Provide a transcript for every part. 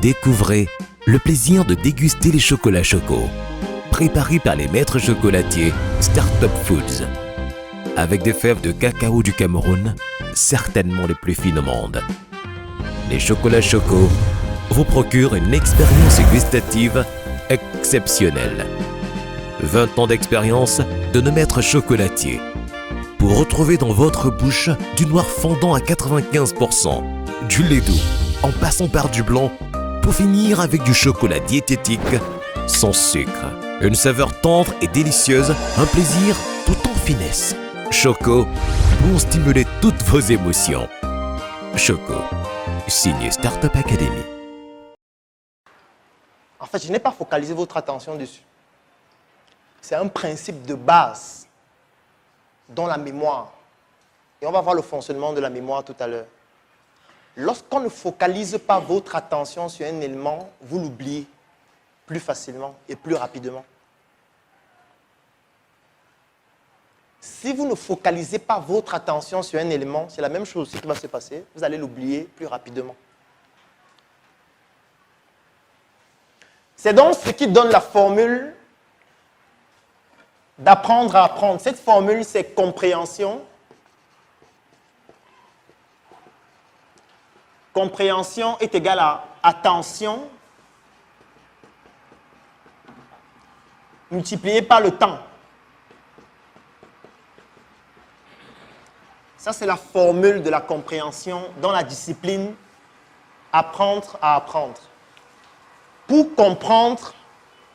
Découvrez le plaisir de déguster les chocolats Choco, préparés par les maîtres chocolatiers Startup Foods. Avec des fèves de cacao du Cameroun, certainement les plus fines au monde. Les chocolats Choco vous procurent une expérience gustative exceptionnelle. 20 ans d'expérience de nos maîtres chocolatiers pour retrouver dans votre bouche du noir fondant à 95%, du lait doux en passant par du blanc pour finir avec du chocolat diététique sans sucre. Une saveur tendre et délicieuse, un plaisir tout en finesse. Choco pour stimuler toutes vos émotions. Choco, signé Startup Academy. En fait, je n'ai pas focalisé votre attention dessus. C'est un principe de base dans la mémoire. Et on va voir le fonctionnement de la mémoire tout à l'heure. Lorsqu'on ne focalise pas votre attention sur un élément, vous l'oubliez plus facilement et plus rapidement. Si vous ne focalisez pas votre attention sur un élément, c'est la même chose qui va se passer. Vous allez l'oublier plus rapidement. C'est donc ce qui donne la formule d'apprendre à apprendre. Cette formule, c'est compréhension. Compréhension est égale à attention multiplié par le temps. Ça, c'est la formule de la compréhension dans la discipline apprendre à apprendre. Pour comprendre,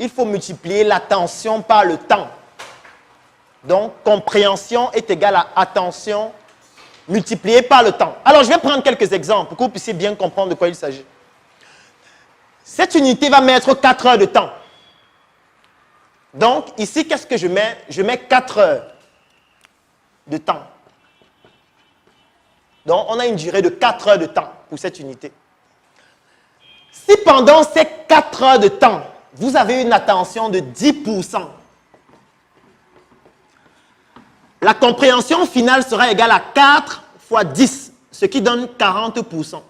il faut multiplier l'attention par le temps. Donc, compréhension est égale à attention multiplié par le temps. Alors, je vais prendre quelques exemples pour que vous puissiez bien comprendre de quoi il s'agit. Cette unité va mettre 4 heures de temps. Donc, ici, qu'est-ce que je mets? Je mets 4 heures de temps. Donc, on a une durée de 4 heures de temps pour cette unité. Si pendant ces 4 heures de temps, vous avez une attention de 10%, la compréhension finale sera égale à 4 fois 10, ce qui donne 40%.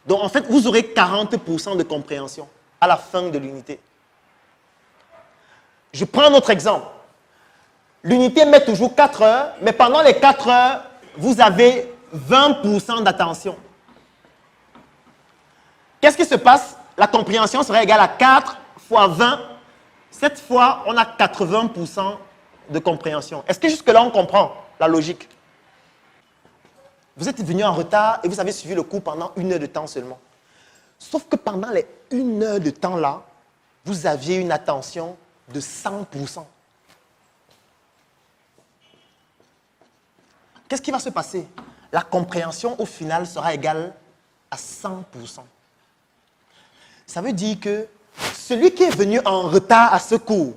Donc, en fait, vous aurez 40% de compréhension à la fin de l'unité. Je prends un autre exemple. L'unité met toujours 4 heures, mais pendant les 4 heures, vous avez 20% d'attention. Qu'est-ce qui se passe? La compréhension sera égale à 4 fois 20. Cette fois, on a 80% de compréhension. Est-ce que jusque-là, on comprend la logique? Vous êtes venu en retard et vous avez suivi le cours pendant 1 heure de temps seulement. Sauf que pendant les 1 heure de temps-là, vous aviez une attention de 100%. Qu'est-ce qui va se passer? La compréhension, au final, sera égale à 100%. Ça veut dire que celui qui est venu en retard à ce cours,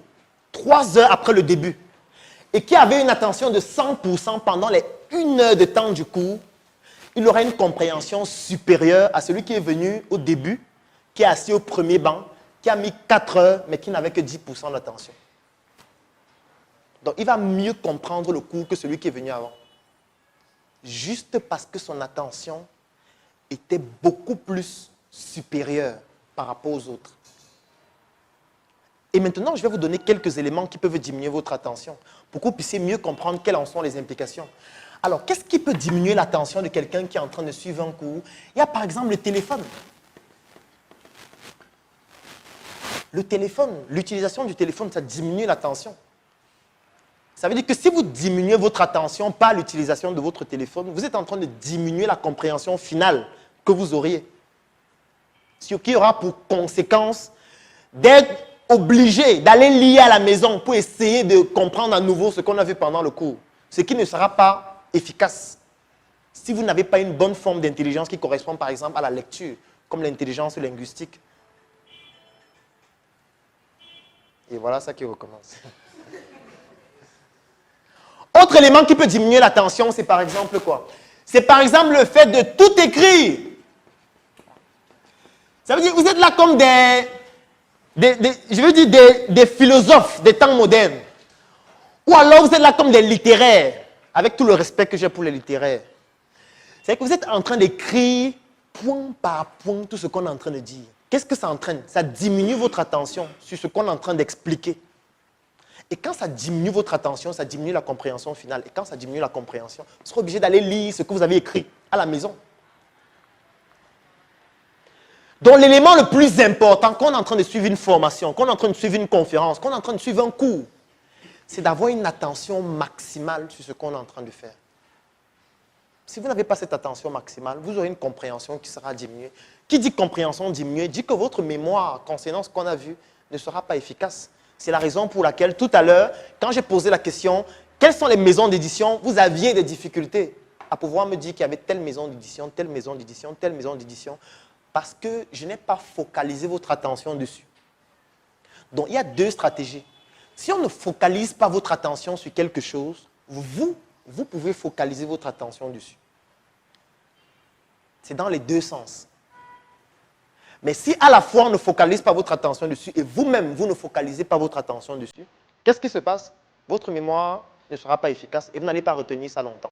3 heures après le début, et qui avait une attention de 100% pendant les 1 heure de temps du cours, il aura une compréhension supérieure à celui qui est venu au début, qui est assis au premier banc, qui a mis 4 heures, mais qui n'avait que 10% d'attention. Donc, il va mieux comprendre le cours que celui qui est venu avant. Juste parce que son attention était beaucoup plus supérieure par rapport aux autres. Et maintenant, je vais vous donner quelques éléments qui peuvent diminuer votre attention pour que vous puissiez mieux comprendre quelles en sont les implications. Alors, qu'est-ce qui peut diminuer l'attention de quelqu'un qui est en train de suivre un cours? Il y a par exemple le téléphone. Le téléphone, l'utilisation du téléphone, ça diminue l'attention. Ça veut dire que si vous diminuez votre attention par l'utilisation de votre téléphone, vous êtes en train de diminuer la compréhension finale que vous auriez. Ce qui aura pour conséquence d'être obligé d'aller lire à la maison pour essayer de comprendre à nouveau ce qu'on a vu pendant le cours. Ce qui ne sera pas efficace si vous n'avez pas une bonne forme d'intelligence qui correspond par exemple à la lecture, comme l'intelligence linguistique. Et voilà ça qui recommence. Autre élément qui peut diminuer l'attention, c'est par exemple quoi? C'est par exemple le fait de tout écrire. Ça veut dire que vous êtes là comme des philosophes des temps modernes. Ou alors vous êtes là comme des littéraires, avec tout le respect que j'ai pour les littéraires. C'est que vous êtes en train d'écrire point par point tout ce qu'on est en train de dire. Qu'est-ce que ça entraîne? Ça diminue votre attention sur ce qu'on est en train d'expliquer. Et quand ça diminue votre attention, ça diminue la compréhension finale. Et quand ça diminue la compréhension, vous serez obligé d'aller lire ce que vous avez écrit à la maison. Donc l'élément le plus important quand on est en train de suivre une formation, quand on est en train de suivre une conférence, quand on est en train de suivre un cours, c'est d'avoir une attention maximale sur ce qu'on est en train de faire. Si vous n'avez pas cette attention maximale, vous aurez une compréhension qui sera diminuée. Qui dit compréhension diminuée dit que votre mémoire concernant ce qu'on a vu ne sera pas efficace. C'est la raison pour laquelle tout à l'heure, quand j'ai posé la question, quelles sont les maisons d'édition, vous aviez des difficultés à pouvoir me dire qu'il y avait telle maison d'édition, telle maison d'édition, telle maison d'édition, parce que je n'ai pas focalisé votre attention dessus. Donc il y a deux stratégies. Si on ne focalise pas votre attention sur quelque chose, vous pouvez focaliser votre attention dessus. C'est dans les deux sens. Mais si à la fois on ne focalise pas votre attention dessus et vous-même, vous ne focalisez pas votre attention dessus, qu'est-ce qui se passe? Votre mémoire ne sera pas efficace et vous n'allez pas retenir ça longtemps.